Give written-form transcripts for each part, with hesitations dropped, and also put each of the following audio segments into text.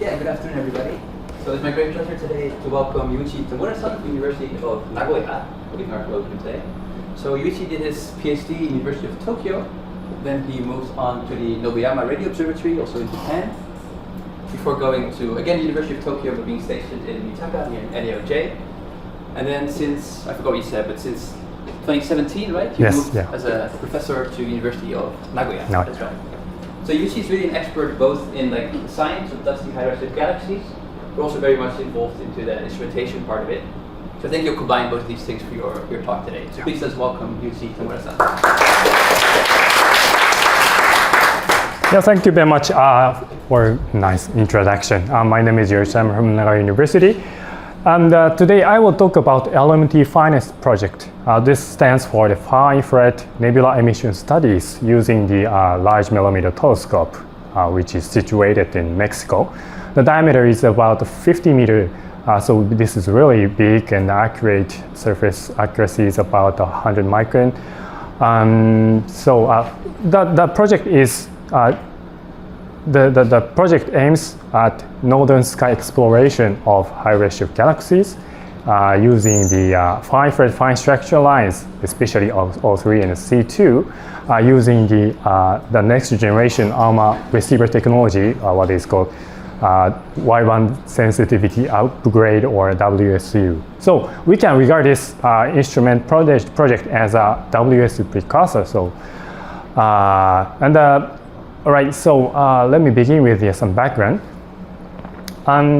Yeah, good afternoon, everybody. So it's my great pleasure today to welcome Yoichi Tamura from the University of Nagoya, giving our podium today. So Yoichi did his PhD in the University of Tokyo. Then he moved on to the Nagoya Radio Observatory, also in Japan, before going to, again, the University of Tokyo, but being stationed in Mitaka near NAOJ. And then since, I forgot what you said, but since 2017, right? You moved as a professor to University of Nagoya. No. That's right. So Yoichi is really an expert both in like the science of dusty high-redshift galaxies, but also very much involved into the instrumentation part of it. So I think you'll combine both of these things for your talk today. So please let's welcome Yoichi Tamura-san. Yeah, thank you very much for a nice introduction. My name is Yoichi. I'm from Nagoya University. And today I will talk about LMT-FINEST project. This stands for the Far Infrared Nebula Emission Studies using the Large Millimeter Telescope, which is situated in Mexico. The diameter is about 50 meters, so this is really big, and accurate surface accuracy is about 100 micron. The project is the project aims at northern sky exploration of high-redshift galaxies using the far-infrared fine structure lines, especially of O3 and C2, using the next generation ALMA receiver technology, what is called Wideband sensitivity upgrade, or WSU. So we can regard this instrument project as a WSU precursor. So all right, so let me begin with some background.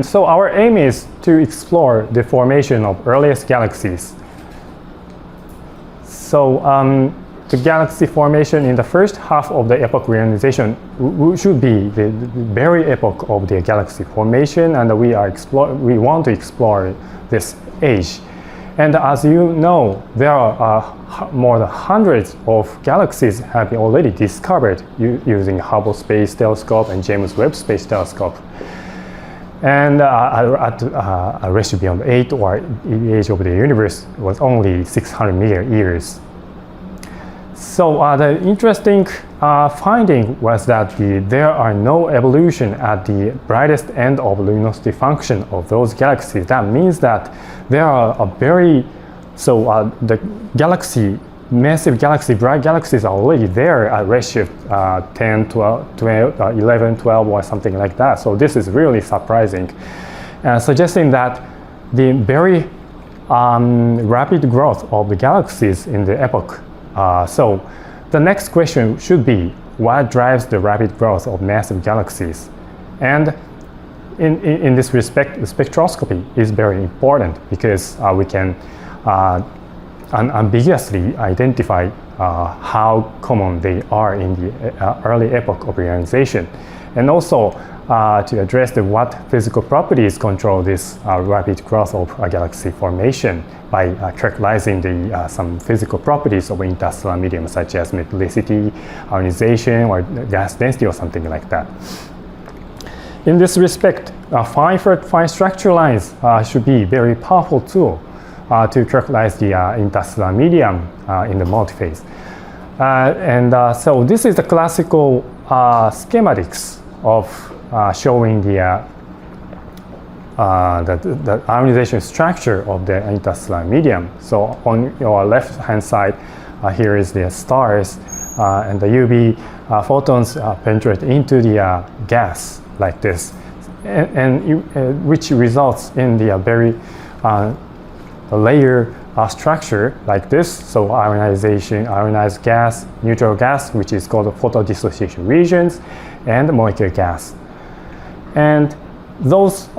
So our aim is to explore the formation of earliest galaxies. So the galaxy formation in the first half of the epoch reionization should be the very epoch of the galaxy formation, and we want to explore this age. And as you know, there are more than hundreds of galaxies have been already discovered using Hubble Space Telescope and James Webb Space Telescope. And at a ratio beyond 8, or the age of the universe was only 600 million years. So the interesting finding was that there are no evolution at the brightest end of luminosity function of those galaxies. That means that there are the massive galaxy, bright galaxies are already there at redshift 10, 12, 11, 12, or something like that. So this is really surprising, suggesting that the very rapid growth of the galaxies in the epoch. So the next question should be, what drives the rapid growth of massive galaxies? And in this respect, the spectroscopy is very important, because we can unambiguously identify how common they are in the early epoch of reionization, and also to address what physical properties control this rapid growth of galaxy formation by characterizing some physical properties of interstellar medium, such as metallicity, ionization, or gas density, or something like that. In this respect, far-infrared fine structure lines should be a very powerful tool to characterize the interstellar medium in the multiphase. So this is the classical schematics of showing the ionization structure of the interstellar medium. So on your left-hand side, here is the stars, and the UV photons penetrate into the gas like this, and which results in the very layer structure like this. So ionization, ionized gas, neutral gas, which is called the photodissociation regions, and molecular gas. And those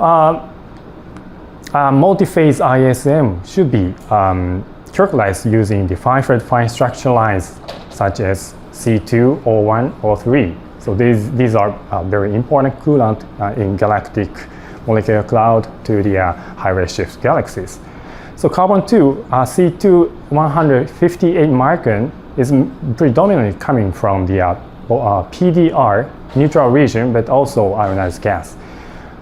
multi-phase ISM should be characterized using the far-infrared fine structure lines, such as C2, O1, O3. So these are very important coolant in galactic molecular cloud to the high-redshift galaxies. So carbon-2, C2 158 micron is predominantly coming from the PDR, neutral region, but also ionized gas.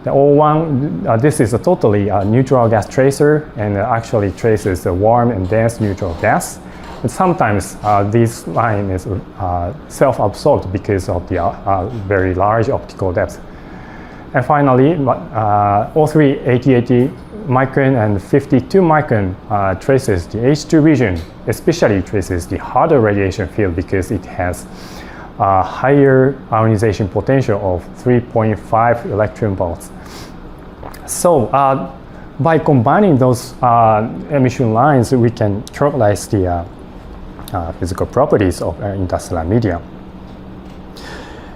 The O1, this is a totally neutral gas tracer, and actually traces the warm and dense neutral gas. But sometimes this line is self-absorbed because of the very large optical depth. And finally, 03, 80 micron and 52 micron traces the H2 region, especially traces the harder radiation field because it has a higher ionization potential of 3.5 electron volts. So by combining those emission lines, we can characterize the physical properties of interstellar medium.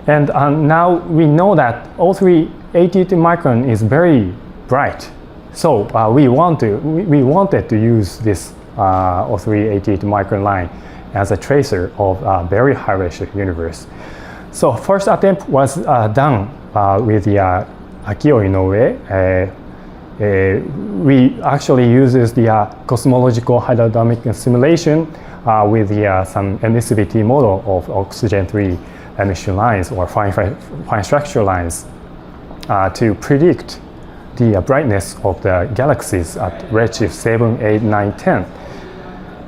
And now we know that 03, 82 micron is very bright. So we wanted to use this 03, 88 micron line as a tracer of a very high redshift universe. So first attempt was done with the Akio Inoue. We actually uses the cosmological hydrodynamic simulation with some emissivity model of oxygen-3 emission lines or fine structure lines to predict the brightness of the galaxies at redshift 7, 8, 9, 10.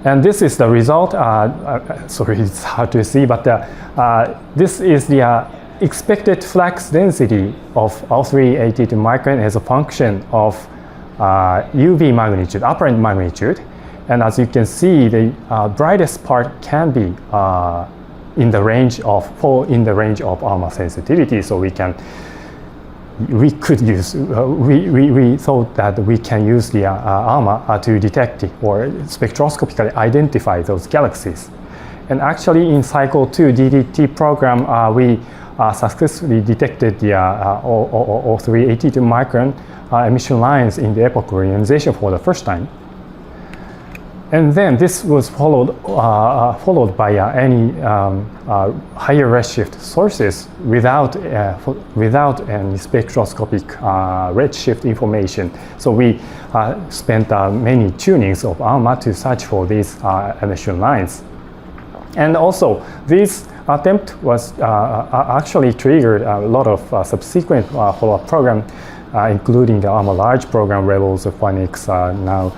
And this is the result. Sorry, it's hard to see, but this is the expected flux density of 03, 82 micron as a function of UV magnitude, apparent magnitude. And as you can see, the brightest part can be in the range of ALMA sensitivity. So we thought that we can use the ALMA to detect or spectroscopically identify those galaxies. And actually in cycle 2 DDT program, we successfully detected the 03, 82 micron emission lines in the epoch reionization for the first time. And then this was followed by any higher redshift sources without any spectroscopic redshift information. So we spent many tunings of ALMA to search for these emission lines. And also, this attempt was actually triggered a lot of subsequent follow-up program, including the ALMA large program, Rebels of Phoenix, now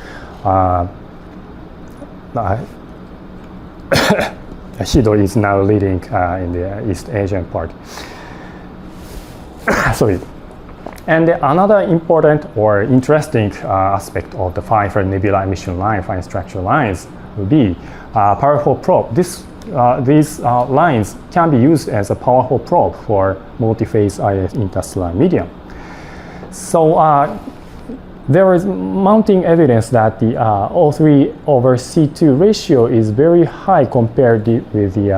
Hido is now leading in the East Asian part. Sorry. And another important or interesting aspect of the fine nebula emission line, fine structure lines, will be powerful probe. These lines can be used as a powerful probe for multi-phase IS interstellar medium. So there is mounting evidence that the O3/C2 ratio is very high compared with the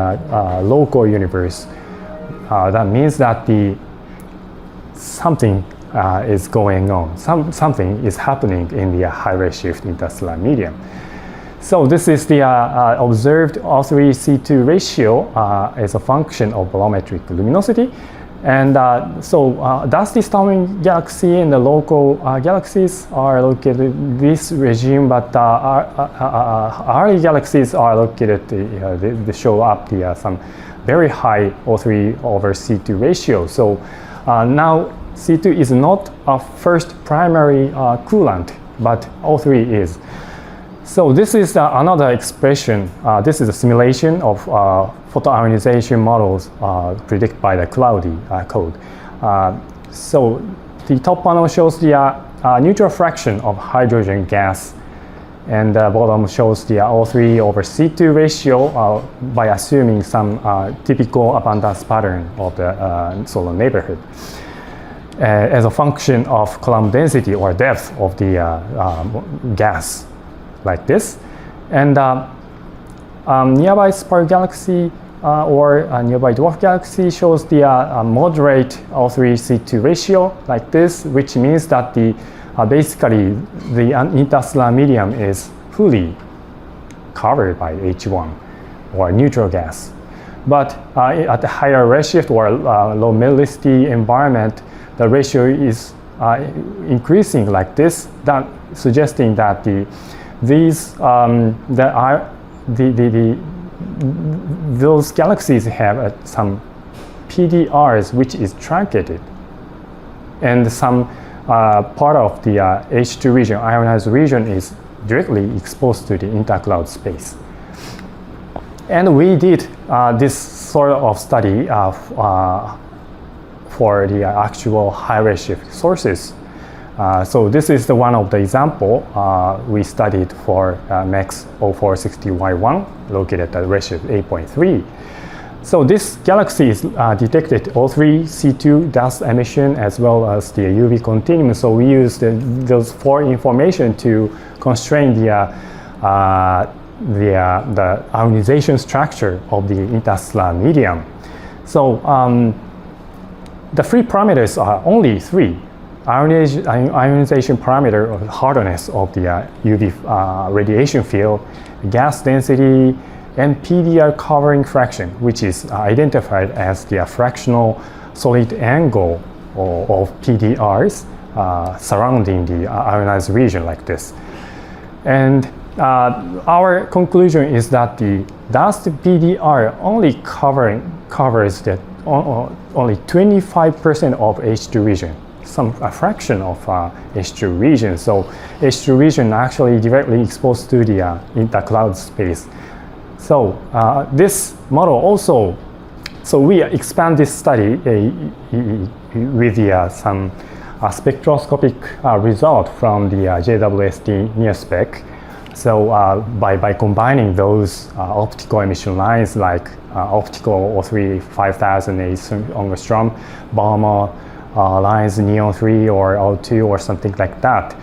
local universe. That means that something is going on. Something is happening in the high redshift interstellar medium. So this is the observed O3/C2 ratio as a function of bolometric luminosity. And dusty storming galaxy and the local galaxies are located in this regime, but early galaxies are located, they show up some very high O3/C2 ratio. So now C2 is not a first primary coolant, but O3 is. So this is another expression. This is a simulation of photoionization models predicted by the cloudy code. So the top panel shows the neutral fraction of hydrogen gas, and the bottom shows the O3/C2 ratio by assuming some typical abundance pattern of the solar neighborhood as a function of Coulomb density or depth of the gas, like this. And nearby spark galaxy or nearby dwarf galaxy shows the moderate O3/C2 ratio, like this, which means that basically the interstellar medium is fully covered by H1 or neutral gas. But at the higher redshift or low metallicity environment, the ratio is increasing like this, that suggesting that those galaxies have some PDRs which is truncated, and some part of the H2 region, ionized region, is directly exposed to the intercloud space. And we did this sort of study for the actual high redshift sources. So this is the one of the example we studied for MEX 0460Y1 located at redshift 8.3. So this galaxy is detected O3, C2 dust emission as well as the UV continuum. So we used those four information to constrain the ionization structure of the interstellar medium. So the free parameters are only three. Ionization parameter of hardness of the UV radiation field, gas density, and PDR covering fraction, which is identified as the fractional solid angle of PDRs surrounding the ionized region like this. And our conclusion is that the dust PDR only covers the only 25% of H2 region, a fraction of H2 region. So H2 region actually directly exposed to the intercloud space. So this model also, so we expand this study with some spectroscopic result from the JWST NeoSpec. So by combining those optical emission lines like optical O3 5008 angstrom, Balmer lines neon 3 or O2 or something like that.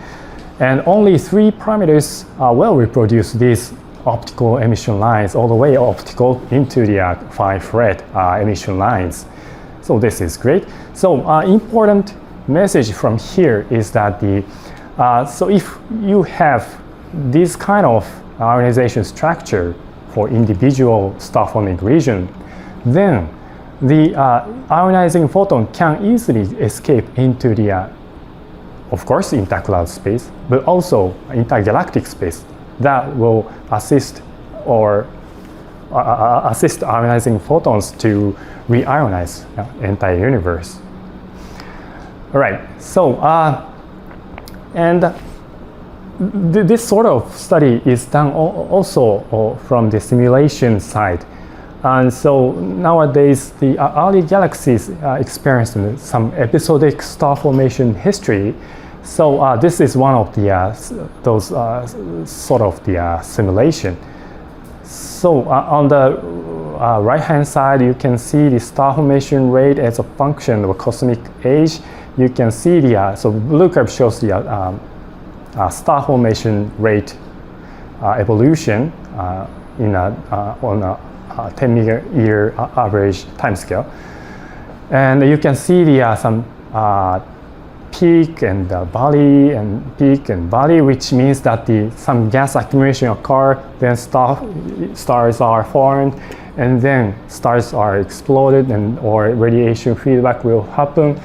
And only three parameters will reproduce these optical emission lines all the way optical into the 5 red emission lines. So this is great. So important message from here is that so if you have this kind of ionization structure for individual star-forming region, then the ionizing photon can easily escape into the, of course, intercloud space, but also intergalactic space that will assist ionizing photons to reionize the entire universe. All right, so this sort of study is done also from the simulation side. And so nowadays, the early galaxies experience some episodic star formation history. So this is one of the those sort of the simulation. So on the right-hand side, you can see the star formation rate as a function of cosmic age. You can see the so blue curve shows the star formation rate evolution on a 10-year average timescale, and you can see the some peak and valley and peak and valley, which means that some gas accumulation occur, then stars are formed, and then stars are exploded, and or radiation feedback will happen,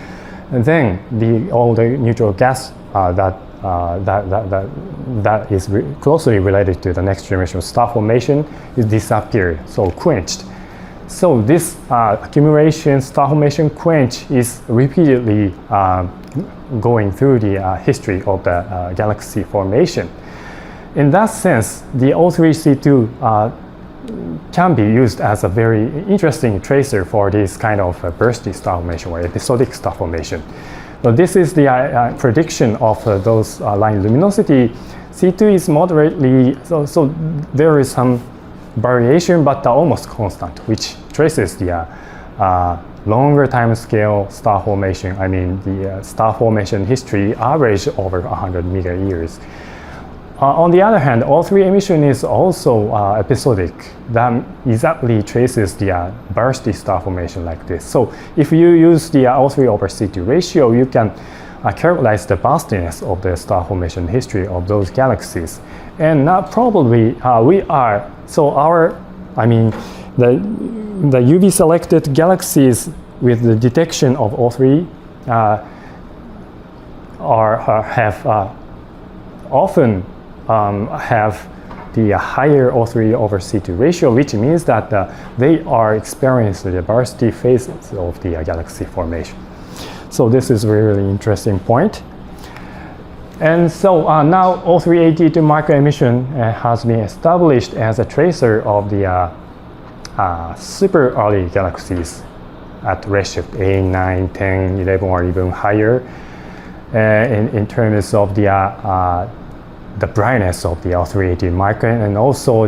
and then all the neutral gas that is closely related to the next generation star formation is disappeared, so quenched. So this accumulation, star formation quench is repeatedly going through the history of the galaxy formation. In that sense, the O3C2 can be used as a very interesting tracer for this kind of bursty star formation or episodic star formation. So this is the prediction of those line luminosity. C2 is moderately, so there is some variation, but almost constant, which traces the longer time scale star formation. I mean, the star formation history average over 100 million years. On the other hand, O3 emission is also episodic. That exactly traces the bursty star formation like this. So if you use the O3 over C2 ratio, you can characterize the burstiness of the star formation history of those galaxies. And probably we are, so the UV selected galaxies with the detection of O3 have often have the higher O3 over C2 ratio, which means that they are experiencing the bursty phases of the galaxy formation. So this is a really interesting point. And so now O382 microemission has been established as a tracer of the super early galaxies. at redshift 8, 9, 10, 11, or even higher in terms of the brightness of the 380 micron, and also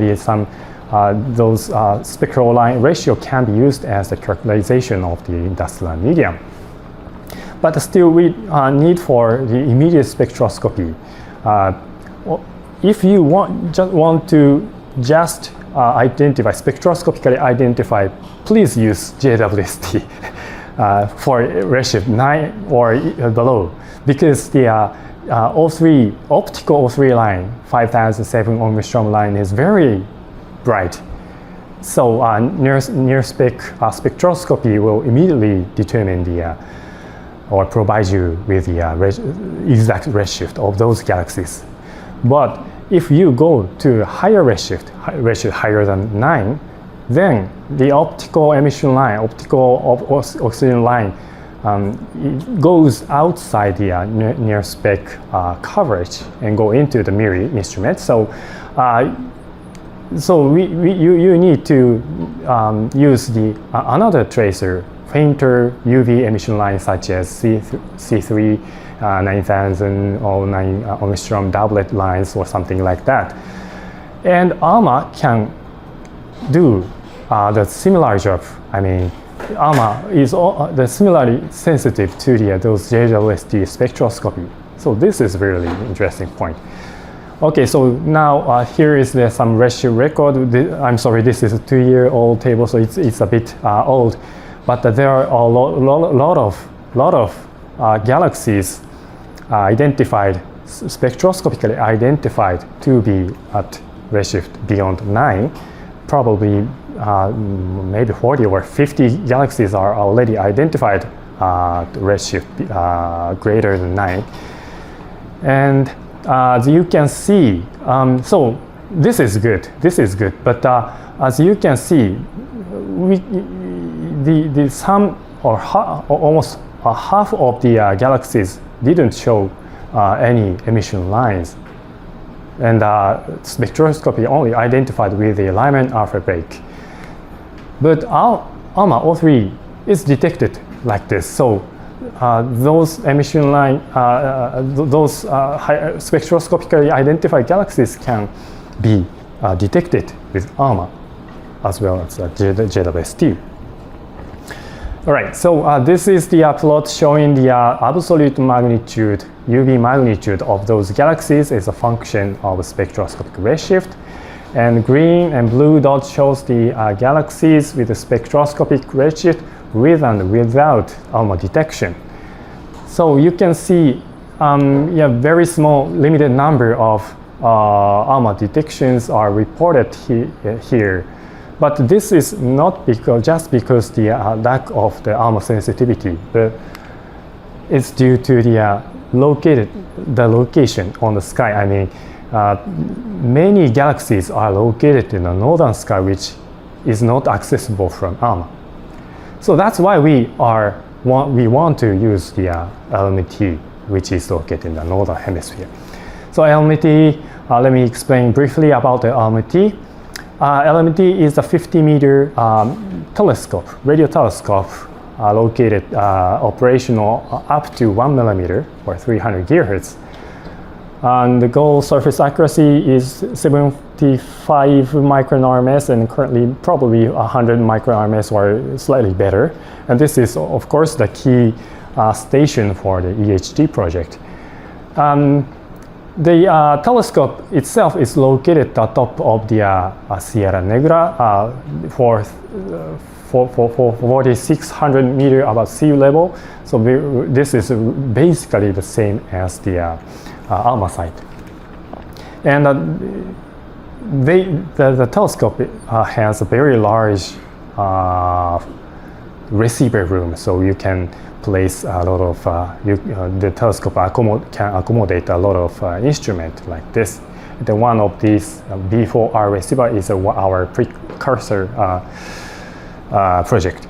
those spectral line ratio can be used as the characterization of the interstellar medium. But still, we need for the immediate spectroscopy. If you want to just identify, spectroscopically identify, please use JWST for redshift 9 or below, because the optical O3 line, 5007 angstrom line, is very bright. So near spec spectroscopy will immediately determine or provide you with the exact redshift of those galaxies. But if you go to higher redshift higher than 9, then the optical emission line, optical oxygen line, it goes outside the near spec coverage and go into the mirror instrument. So you need to use another tracer, fainter UV emission line such as C3 9000 or 9 angstrom doublet lines or something like that. And ALMA can do the similar job. I mean, ALMA is similarly sensitive to those JWST spectroscopy. So this is really interesting point. Okay, so now here is some redshift record. I'm sorry, this is a 2-year-old table, so it's a bit old. But there are a lot of galaxies identified, spectroscopically identified to be at redshift beyond 9. Probably maybe 40 or 50 galaxies are already identified redshift greater than 9. And as you can see, so this is good. But as you can see, the sum or almost half of the galaxies didn't show any emission lines, and spectroscopy only identified with the Lyman alpha break. But ALMA O3 is detected like this. So those emission line, those spectroscopically identified galaxies can be detected with ALMA as well as JWST. All right, so this is the plot showing the absolute magnitude, UV magnitude of those galaxies as a function of spectroscopic redshift. And green and blue dot shows the galaxies with a spectroscopic redshift with and without ALMA detection. So you can see very small limited number of ALMA detections are reported here. But this is not just because the lack of the ALMA sensitivity, but it's due to the location on the sky. I mean, many galaxies are located in the northern sky, which is not accessible from ALMA. So that's why we want to use the LMT, which is located in the northern hemisphere. So LMT, let me explain briefly about the LMT. LMT is a 50-meter telescope, radio telescope, located operational up to 1 millimeter or 300 gigahertz. And the goal surface accuracy is 75 micron RMS, and currently probably 100 micron RMS or slightly better. And this is, of course, the key station for the EHD project. The telescope itself is located at the top of the Sierra Negra for 4,600 meters above sea level. So this is basically the same as the ALMA site. And the telescope has a very large receiver room, so you can place a lot of, the telescope can accommodate a lot of instruments like this. The one of these B4R receiver is our Precursor project.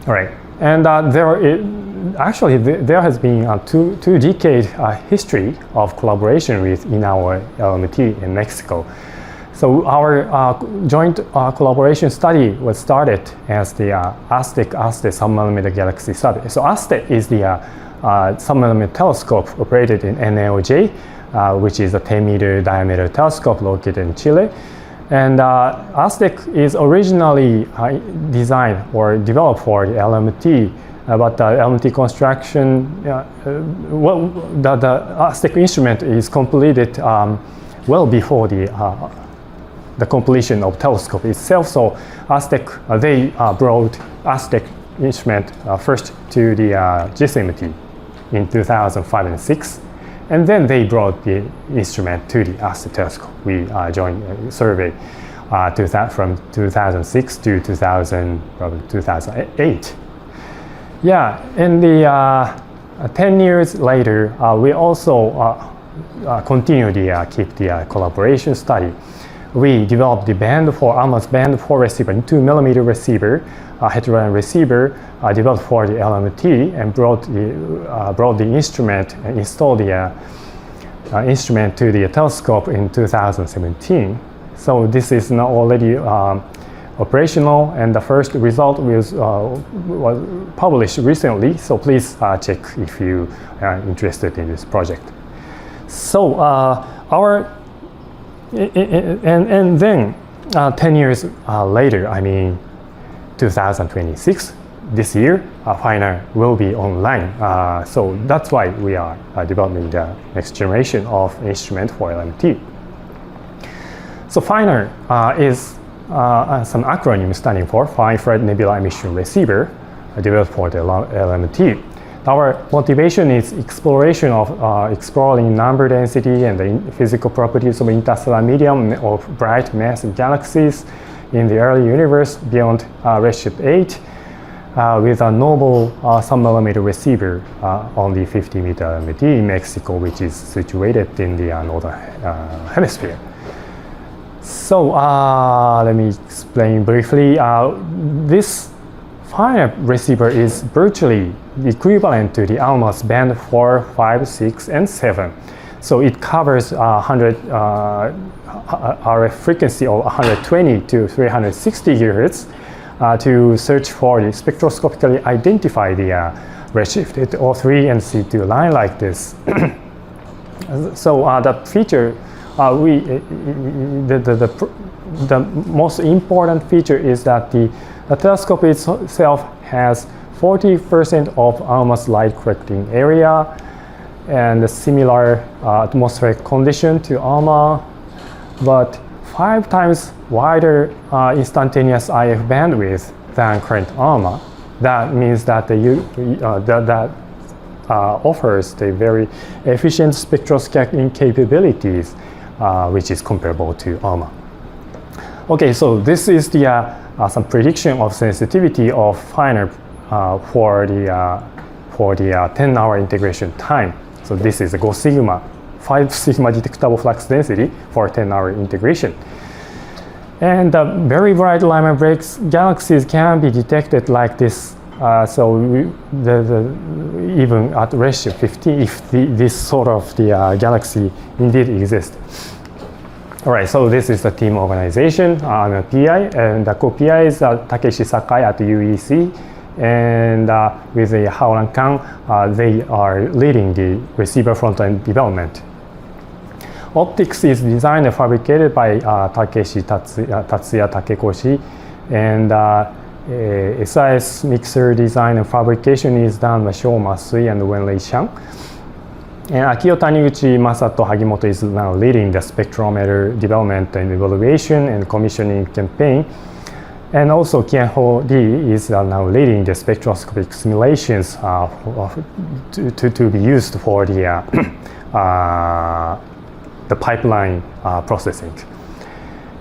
All right, and there has been a two-decade history of collaboration in our LMT in Mexico. So our joint collaboration study was started as the ASTE sub-millimeter galaxy study. So ASTE is the sub-millimeter telescope operated in NAOJ, which is a 10-meter diameter telescope located in Chile. And ASTE is originally designed or developed for the LMT, but the LMT construction, the ASTE instrument is completed well before the completion of telescope itself. So they brought ASTE instrument first to the GSMT in 2005 and 6, and then they brought the instrument to the ASTE telescope. We joined a survey from 2006 to 2008. Yeah, and the 10 years later, we also continue to keep the collaboration study. We developed the band for ALMA's band for receiver, 2mm receiver, heterodyne receiver, developed for the LMT, and brought the instrument and installed the instrument to the telescope in 2017. So this is now already operational, and the first result was published recently. So please check if you are interested in this project. So and then 10 years later, I mean 2026, this year, FINER will be online. So that's why we are developing the next generation of instrument for LMT. So FINER is some acronym standing for Fine Thread Nebular Emission Receiver, developed for the LMT. Our motivation is exploration of exploring number density and the physical properties of interstellar medium of bright massive galaxies in the early universe beyond redshift 8 with a novel sub-millimeter receiver on the 50-meter LMT in Mexico, which is situated in the northern hemisphere. So let me explain briefly. This FINER receiver is virtually equivalent to the ALMA's band 4, 5, 6, and 7. So it covers RF frequency of 120 to 360 GHz to search for the spectroscopically identify the redshift O3 and C2 line like this. So the feature, the most important feature is that the telescope itself has 40% of ALMA's light collecting area and a similar atmospheric condition to ALMA, but 5 times wider instantaneous IF bandwidth than current ALMA. That means that that offers the very efficient spectroscoping capabilities, which is comparable to ALMA. Okay, so this is the some prediction of sensitivity of FINER for the 10-hour integration time. So this is a Go sigma, 5 sigma detectable flux density for 10-hour integration. And very bright Lyman breaks galaxies can be detected like this. Even at redshift 15, if this sort of the galaxy indeed exists. All right, so this is the team organization. I'm a PI, and the co-PI is Takeshi Sakai at UEC, and with the Haoran Kang, they are leading the receiver front-end development. Optics is designed and fabricated by Tatsuya Takekoshi, and SIS mixer design and fabrication is done by Shou Masui and Wenlei Xiang. And Akio Taniguchi, Masato Hagimoto is now leading the spectrometer development and evaluation and commissioning campaign. And also Kianho Lee is now leading the spectroscopic simulations to be used for the pipeline processing.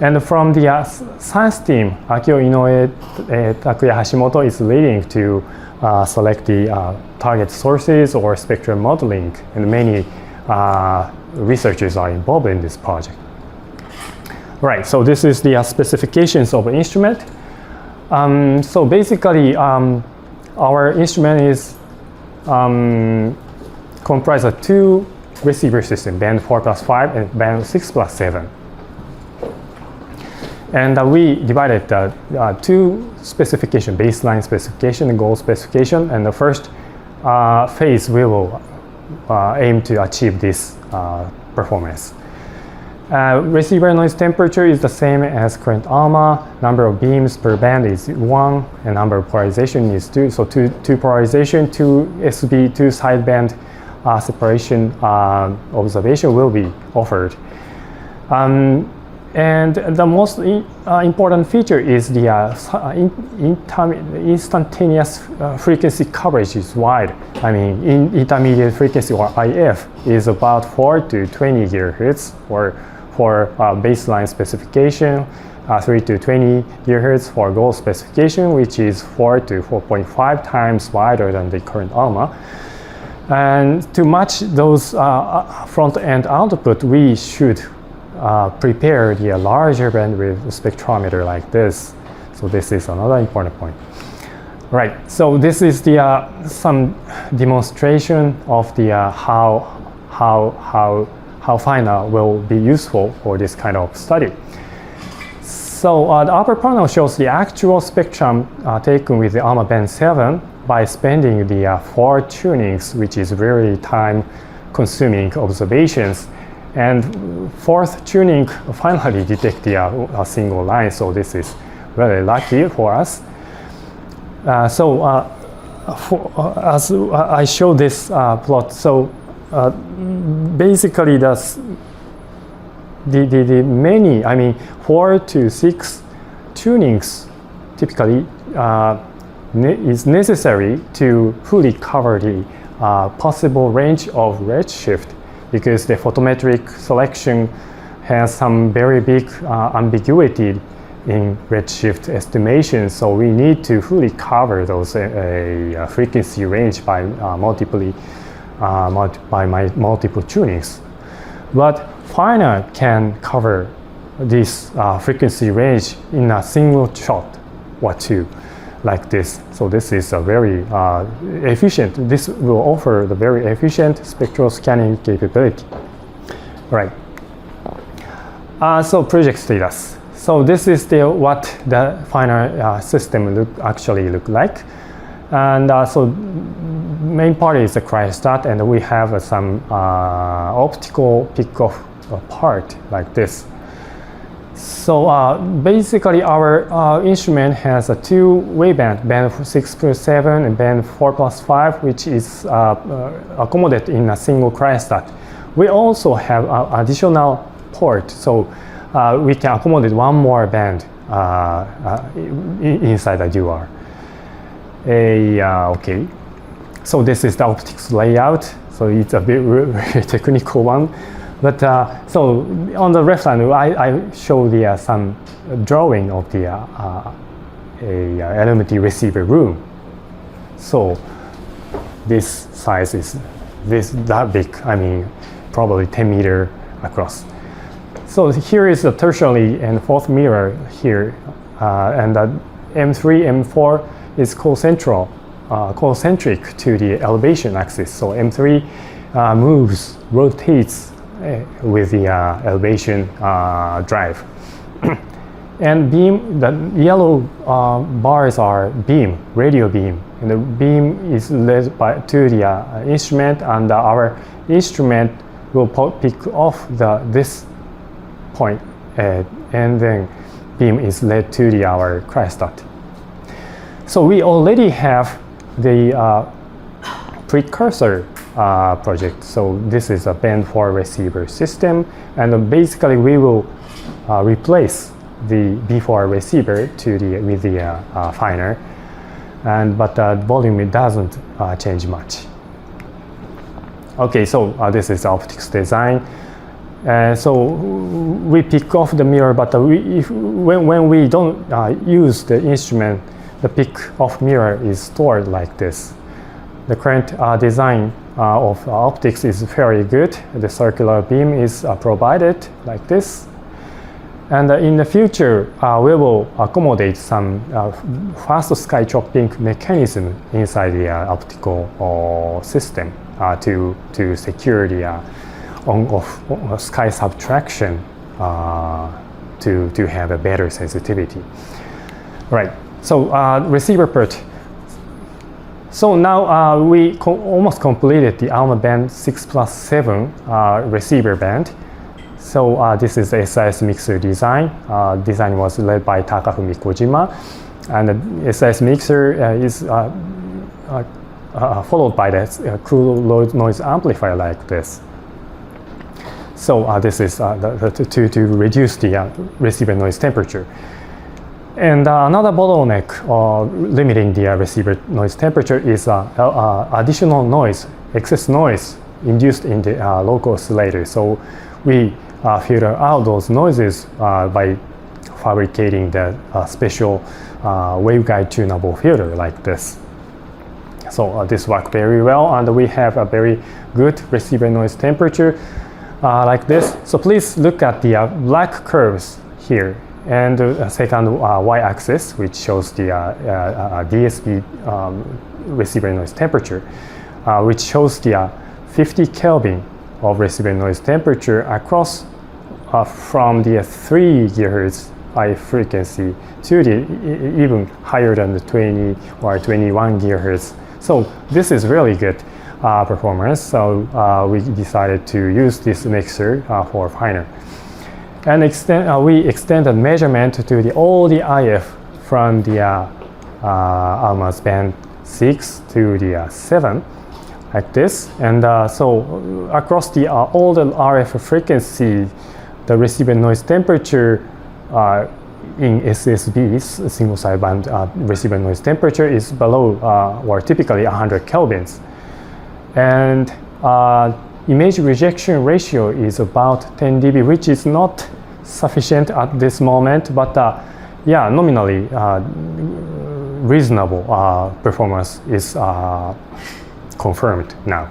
And from the science team, Akio Inoue, Takuya Hashimoto is leading to select the target sources or spectral modeling, and many researchers are involved in this project. Right, so this is the specifications of the instrument. So basically, our instrument is comprised of 2 receiver systems, band 4+5 and band 6+7. And we divided two specification, baseline specification and goal specification. And the first phase, we will aim to achieve this performance. Receiver noise temperature is the same as current ALMA. Number of beams per band is 1, and number of polarization is 2. So two polarization, 2 SB, 2 sideband separation observation will be offered. And the most important feature is the instantaneous frequency coverage is wide. I mean, intermediate frequency, or IF, is about 4 to 20 gigahertz for baseline specification, 3 to 20 gigahertz for goal specification, which is 4 to 4.5 times wider than the current ALMA. And to match those front-end output, we should prepare the larger bandwidth spectrometer like this. So this is another important point. Right. So this is the some demonstration of the how FINEST will be useful for this kind of study. So the upper panel shows the actual spectrum taken with the ALMA Band 7 by spending the 4 tunings, which is very time-consuming observations. And 4th tuning finally detect a single line, so this is very lucky for us. As I show this plot, so basically the many, I mean 4 to 6 tunings typically is necessary to fully cover the possible range of redshift, because the photometric selection has some very big ambiguity in redshift estimation. So we need to fully cover those frequency range by multiple tunings. But FINEST can cover this frequency range in a single shot or two, like this. So this is a very efficient, this will offer the very efficient spectral scanning capability. Right. So project status. So this is what the FINEST system actually look like. And so main part is the cryostat, and we have some optical pick-off part like this. So basically our instrument has a 2 waveband, band 6+7 and band 4+5, which is accommodated in a single cryostat. We also have additional port, so we can accommodate one more band inside the UR. Okay, so this is the optics layout. So it's a very technical one. But so on the left hand, I show the some drawing of the LMT receiver room. So this size is that big. I mean, probably 10 meters across. So here is the tertiary and 4th mirror here, and the M3, M4 is concentric to the elevation axis. So M3 rotates with the elevation drive. And beam, the yellow bars are beam, radio beam, and the beam is led to the instrument, and our instrument will pick off this point, and then beam is led to our cryostat. So we already have the Precursor project. So this is a band 4 receiver system, and basically we will replace the B4 receiver with the FINEST, but the volume, it doesn't change much. Okay, so this is the optics design. So we pick off the mirror, but when we don't use the instrument, the pick off mirror is stored like this. The current design of optics is very good. The circular beam is provided like this. And in the future, we will accommodate some fast sky chopping mechanism inside the optical system to secure the on-off sky subtraction to have a better sensitivity. Right, so receiver port. So now we almost completed the ALMA Band 6+7 receiver band. So this is the SIS mixer design. Design was led by Takafumi Kojima, and the SIS mixer is followed by the cool low noise amplifier like this. So this is to reduce the receiver noise temperature. And another bottleneck limiting the receiver noise temperature is additional noise, excess noise induced in the local oscillator. So we filter out those noises by fabricating the special waveguide tunable filter like this. So this worked very well, and we have a very good receiver noise temperature like this. So please look at the black curves here, and the second y-axis, which shows the DSP receiver noise temperature, which shows the 50 Kelvin of receiver noise temperature across from the 3 GHz high frequency to the even higher than the 20 or 21 GHz. So this is really good performance. So we decided to use this mixer for finer. And we extended measurement to all the IF from the ALMA's band 6 to the 7, like this. And so across the all the RF frequency, the receiver noise temperature in SSB's single sideband receiver noise temperature is below or typically 100 kelvins. And image rejection ratio is about 10 dB, which is not sufficient at this moment, but yeah, nominally reasonable performance is confirmed now.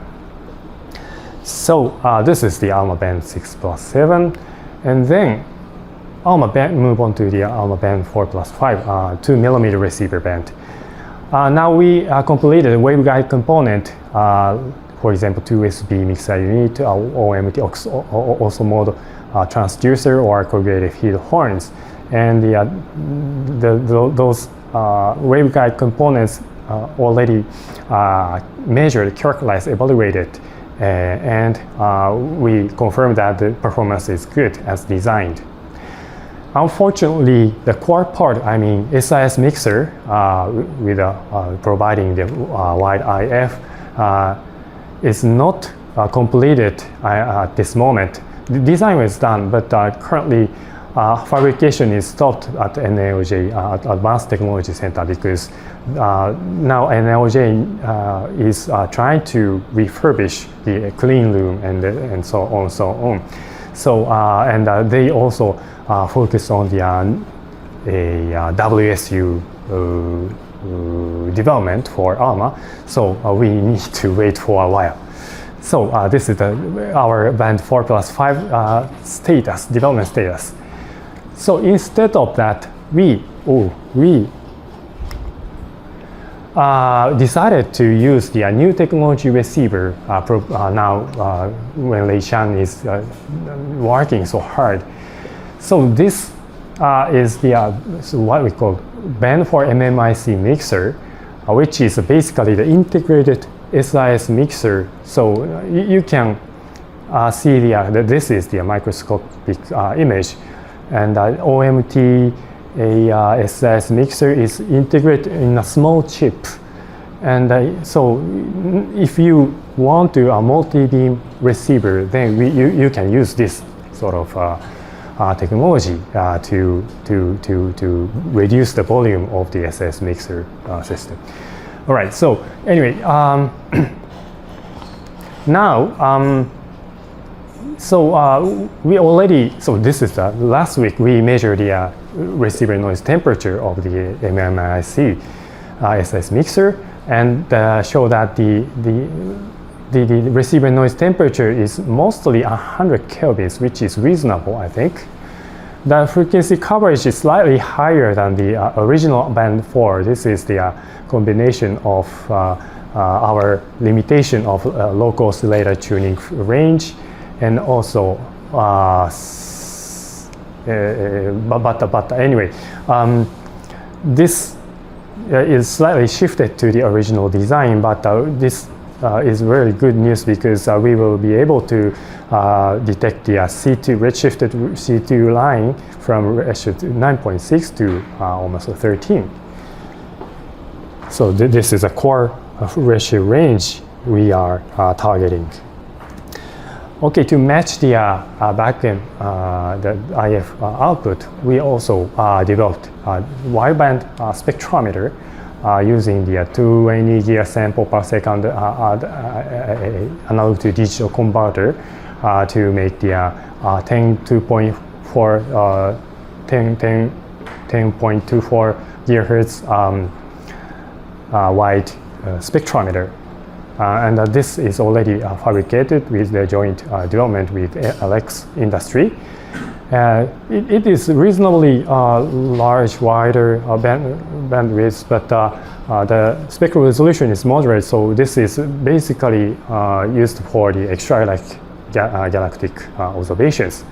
So this is the ALMA Band 6+7, and then ALMA Band move on to the ALMA Band 4+5 2mm receiver band. Now we completed a waveguide component, for example, 2 USB mixer unit, OMT also mode transducer or corrugated heat horns, and those waveguide components already measured, characterized, evaluated, and we confirmed that the performance is good as designed. Unfortunately, the core part, I mean SIS mixer with providing the wide IF is not completed at this moment. The design was done, but currently fabrication is stopped at NAOJ, at Advanced Technology Center, because now NAOJ is trying to refurbish the clean room and so on. So and they also focus on the WSU development for ALMA. So we need to wait for a while. So this is our band 4+5 status, development status. So instead of that, we decided to use the new technology receiver now when Lei Shan is working so hard. So this is the what we call band for MMIC mixer, which is basically the integrated SIS mixer. So you can see this is the microscopic image, and OMT SIS mixer is integrated in a small chip. And so if you want to a multi-beam receiver, then you can use this sort of technology to reduce the volume of the SIS mixer system. All right, so anyway, now, we already, so this is last week we measured the receiver noise temperature of the MMIC SIS mixer, and show that the receiver noise temperature is mostly 100 kelvins, which is reasonable, I think. The frequency coverage is slightly higher than the original band 4. This is the combination of our limitation of local oscillator tuning range, and also but anyway, this is slightly shifted to the original design, but this is very good news because we will be able to detect the C2 redshifted C2 line from redshift 9.6 to almost 13. So this is a core redshift range we are targeting. Okay, to match the backend, the IF output, we also developed a wideband spectrometer using the 20 GeA sample per second analog to digital converter to make the 10.24 gigahertz wide spectrometer. And this is already fabricated with the joint development with Alex Industry. It is reasonably large, wider bandwidth, but the spectral resolution is moderate, so this is basically used for the extragalactic observations.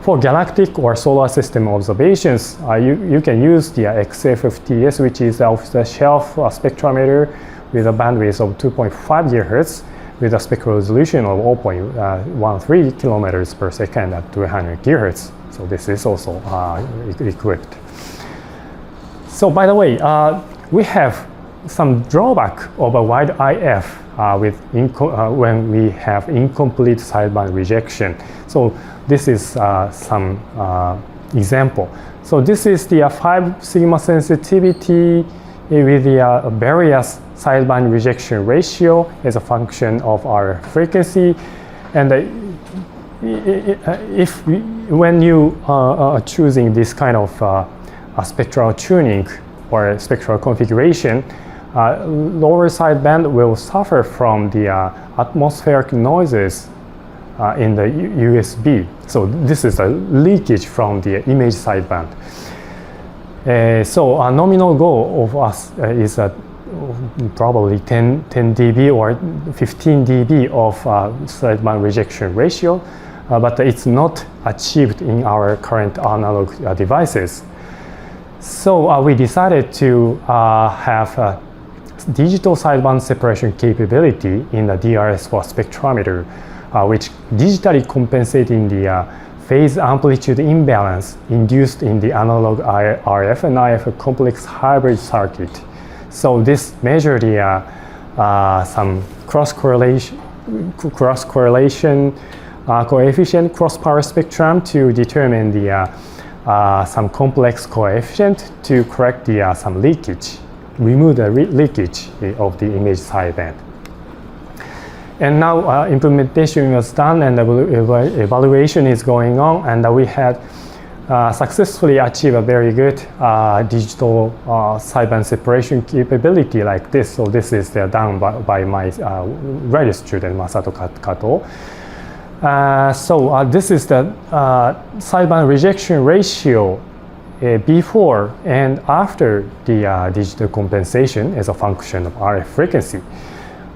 For galactic or solar system observations, you can use the XFFTS, which is the off-the-shelf spectrometer with a bandwidth of 2.5 gigahertz with a spectral resolution of 0.13 kilometers per second at 200 gigahertz. So this is also equipped. So by the way, we have some drawback of a wide IF when we have incomplete sideband rejection. So this is some example. So this is the 5 sigma sensitivity with the various sideband rejection ratio as a function of our frequency. And when you are choosing this kind of spectral tuning or spectral configuration, lower sideband will suffer from the atmospheric noises in the USB. So this is a leakage from the image sideband. So a nominal goal of us is probably 10 dB or 15 dB of sideband rejection ratio, but it's not achieved in our current analog devices. So we decided to have digital sideband separation capability in the DRS4 spectrometer, which digitally compensating the phase amplitude imbalance induced in the analog RF and IF complex hybrid circuit. So this measure the some cross correlation coefficient cross power spectrum to determine the some complex coefficient to correct the some leakage, remove the leakage of the image sideband. And now implementation was done and evaluation is going on, and we had successfully achieved a very good digital sideband separation capability like this. So this is done by my graduate student Masato Kato. So this is the sideband rejection ratio before and after the digital compensation as a function of RF frequency.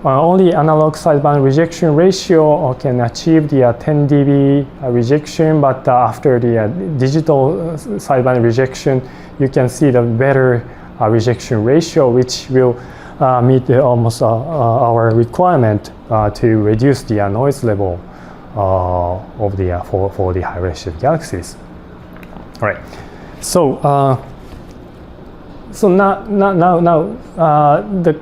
Only analog sideband rejection ratio can achieve the 10 dB rejection, but after the digital sideband rejection, you can see the better rejection ratio, which will meet almost our requirement to reduce the noise level of the for the high-redshift galaxies. All right. So now the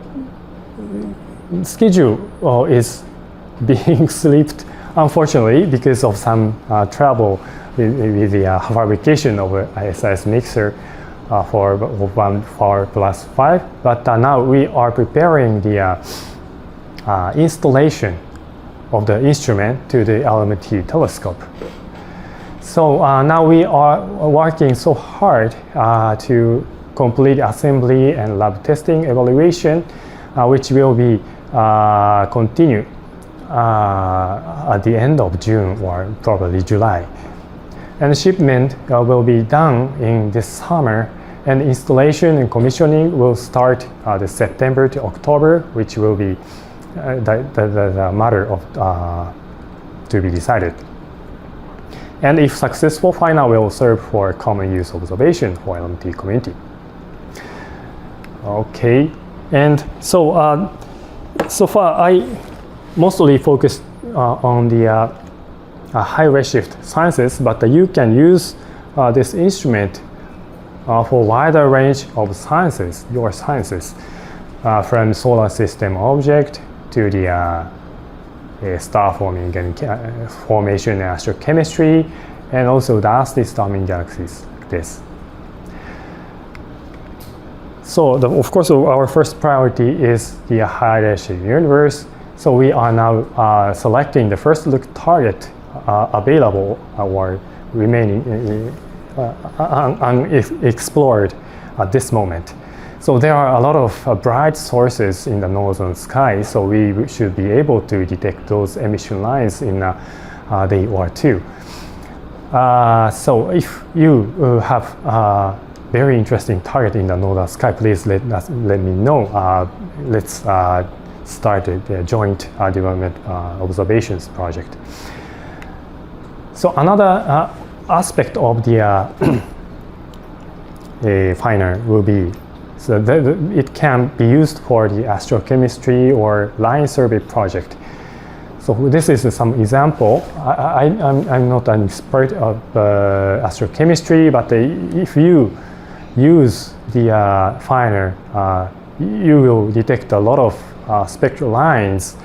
schedule is being slipped, unfortunately, because of some trouble with the fabrication of an ISIS mixer for 1/4+5. But now we are preparing the installation of the instrument to the LMT telescope. So now we are working so hard to complete assembly and lab testing evaluation, which will be continue at the end of June or probably July. And shipment will be done in this summer, and installation and commissioning will start the September to October, which will be the matter of to be decided. And if successful, FINEST will serve for common use observation for LMT community. Okay, and so so far I mostly focused on the high redshift sciences, but you can use this instrument for wider range of sciences, your sciences, from solar system object to the star forming and formation and astrochemistry, and also dusty storming galaxies like this. So of course our first priority is the high redshift universe. So we are now selecting the first look target available or remaining unexplored at this moment. So there are a lot of bright sources in the northern sky, so we should be able to detect those emission lines in a day or two. So if you have a very interesting target in the northern sky, please let me know. Let's start a joint development observations project. So another aspect of the FINEST will be, so it can be used for the astrochemistry or line survey project. So this is some example. I'm not an expert of astrochemistry, but if you use the FINEST, you will detect a lot of spectral lines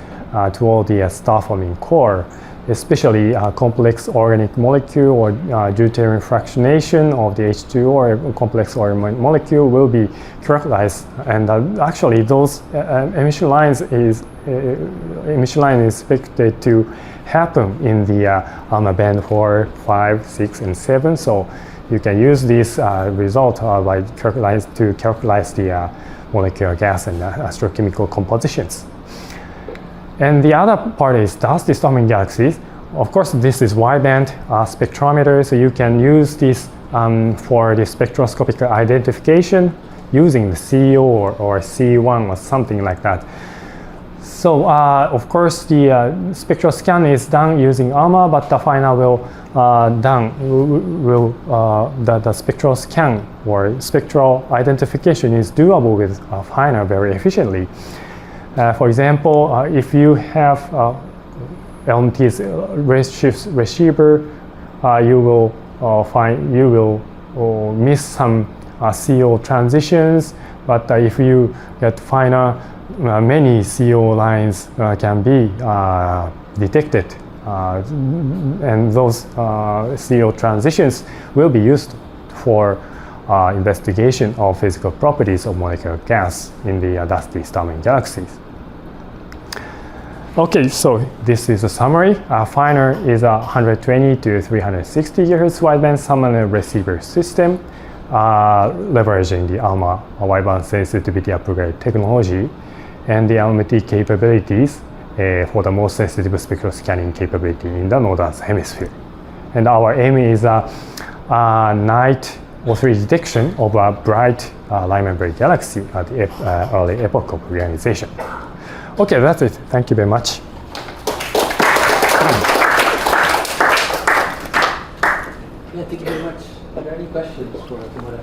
toward the star-forming core, especially complex organic molecule or deuterium fractionation of the H2 or complex organic molecule will be characterized. And actually those emission lines is expected to happen in the ALMA band 4, 5, 6, and 7. So you can use this result by to characterize the molecular gas and astrochemical compositions. And the other part is dusty storming galaxies. Of course, this is wideband spectrometer, so you can use this for the spectroscopic identification using the CO or C1 or something like that. So, of course, the spectral scan is done using ALMA, but the FINEST the spectral scan or spectral identification is doable with FINEST very efficiently. For example, if you have LMT's redshift receiver, you will miss some CO transitions. But if you get FINEST, many CO lines can be detected, and those CO transitions will be used for investigation of physical properties of molecular gas in the dusty storming galaxies. Okay, so this is a summary. FINEST is a 120 to 360 GHz wideband summoner receiver system, leveraging the ALMA wideband sensitivity upgrade technology and the LMT capabilities for the most sensitive spectral scanning capability in the northern hemisphere. And our aim is night O3 detection of a bright line membrane galaxy at the early epoch of reionization. Okay, that's it. Thank you very much. Yeah, thank you very much. Are there any questions for Tamura?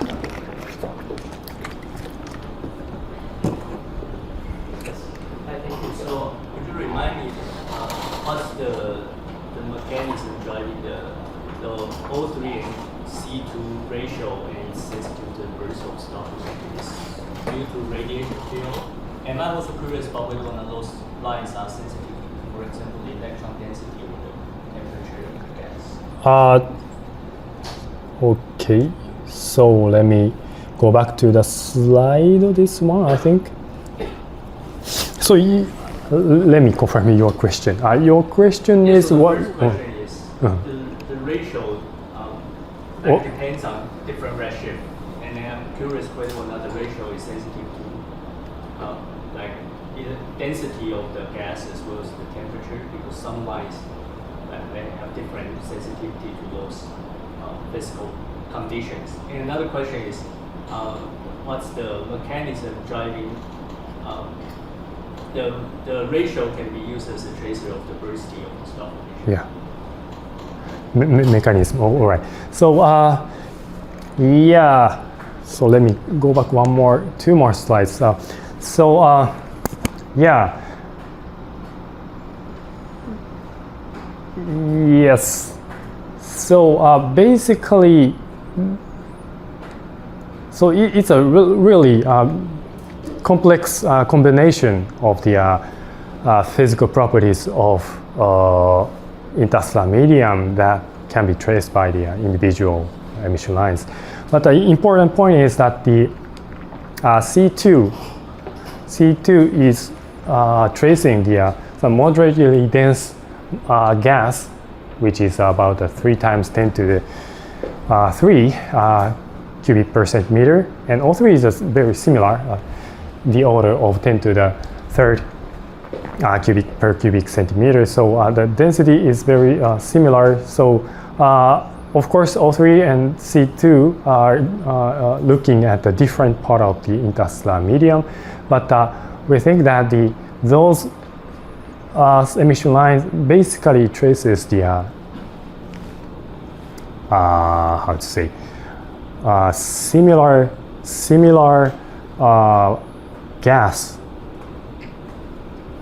Hi, thank you. So, could you remind me what's the mechanism driving the O3 and C2 ratio and its sensitivity to the burst of star is due to radiation field? And I'm also curious about whether one of those lines are sensitive to, for example, the electron density or the temperature of the gas. Okay, so let me go back to the slide of this one, I think. So let me confirm your question. Your question Yes, is so the what? first question is the ratio depends on different redshift, and then I'm curious whether or not the ratio is sensitive to like the density of the gas as well as the temperature, because some lines they have different sensitivity to those physical conditions. And another question is what's the mechanism driving the ratio can be used as a tracer of the bursting of the star formation. Yeah. mechanism. All right. So yeah. So let me go back two more slides. Yeah. Yes. So basically, so it's a really complex combination of the physical properties of interstellar medium that can be traced by the individual emission lines. But the important point is that the C2 is tracing the moderately dense gas, which is about 3 times 10 to the 3 cubic per centimeter, and O3 is very similar, the order of 10 to the 3rd cubic per cubic centimeter. So the density is very similar. So of course, O3 and C2 are looking at a different part of the interstellar medium, but we think that those emission lines basically traces the how to say similar gas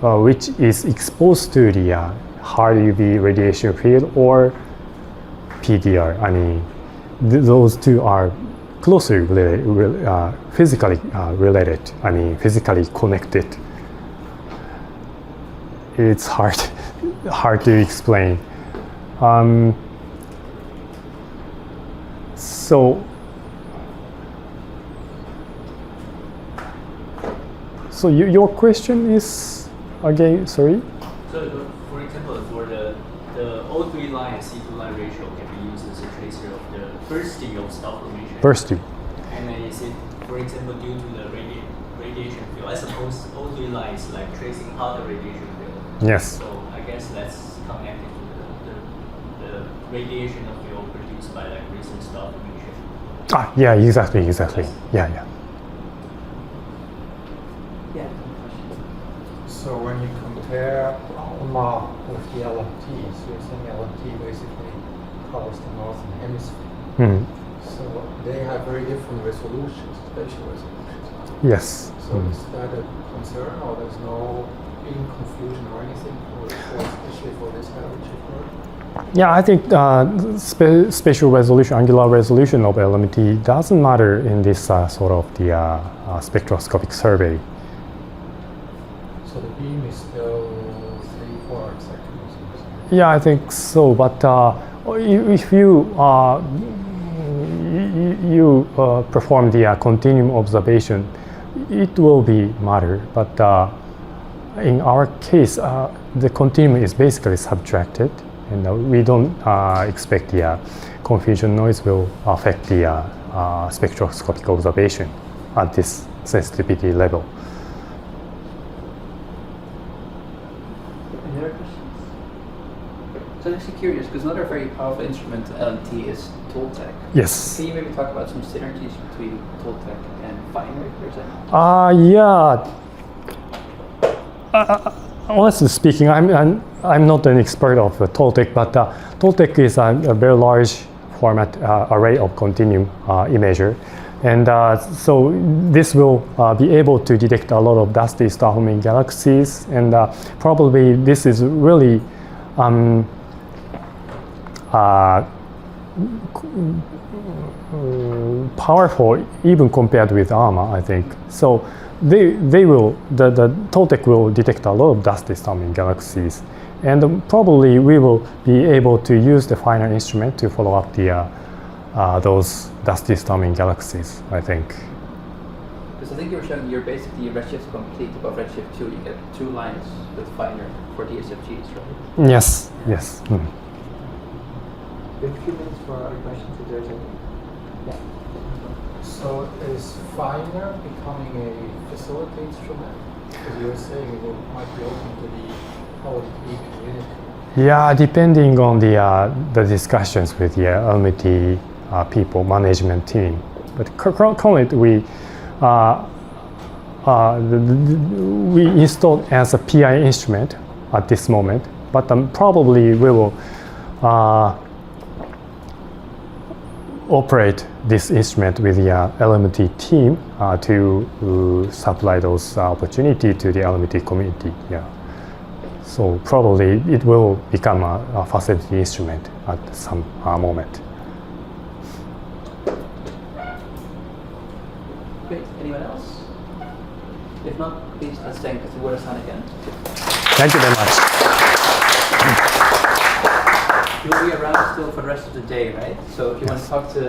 which is exposed to the hard UV radiation field or PDR. I mean, those two are closely related, physically related. I mean, physically connected. It's hard to explain. So your question is again, sorry? So for example, for the O3 line and C2 line ratio can be used as a tracer of the bursting of star formation. Bursting. And then is it, for example, due to the radiation field? I suppose O3 line is like tracing harder radiation field. Yes. So I guess that's connected to the radiation of field produced by like recent star formation. Yeah, exactly. Yeah. So when you compare ALMA with the LMT, so you're saying LMT basically covers the northern hemisphere. Mm. So they have very different resolutions, spatial resolutions. Yes. So is that a concern, or there's no beam confusion or anything, especially for this high-redshift work? Yeah, I think spatial resolution, angular resolution of LMT doesn't matter in this sort of the spectroscopic survey. So the beam is still 3/4 seconds. Yeah, I think so. But if you perform the continuum observation, it will be matter. But in our case, the continuum is basically subtracted, and we don't expect the confusion noise will affect the spectroscopic observation at this sensitivity level. Any other questions? So I'm actually curious, because another very powerful instrument to LMT is Toltec. Yes. Can you maybe talk about some synergies between Toltec and FINEST, for example? Yeah. Honestly speaking, I'm not an expert of Toltec, but Toltec is a very large format array of continuum imager, and so this will be able to detect a lot of dusty star-forming galaxies, and probably this is really powerful even compared with ALMA, I think. So the Toltec will detect a lot of dusty star-forming galaxies, and probably we will be able to use the FINEST instrument to follow up those dusty star-forming galaxies, I think. Because I think you were showing you're basically redshift complete above redshift 2. You get 2 lines with FINEST for DSFGs, right? Yes. We have a few minutes for other questions if there's any. Yeah. So is FINEST becoming a facility instrument? Because you were saying it might be open to the LMT community. Yeah, depending on the discussions with the LMT people, management team. But currently we installed as a PI instrument at this moment, but probably we will operate this instrument with the LMT team to supply those opportunity to the LMT community. Yeah. So probably it will become a facility instrument at some moment. Great. Anyone else? If not, please let's thank Tamura-san again. Thank you very much. You'll be around still for the rest of the day, right? So if you want to talk to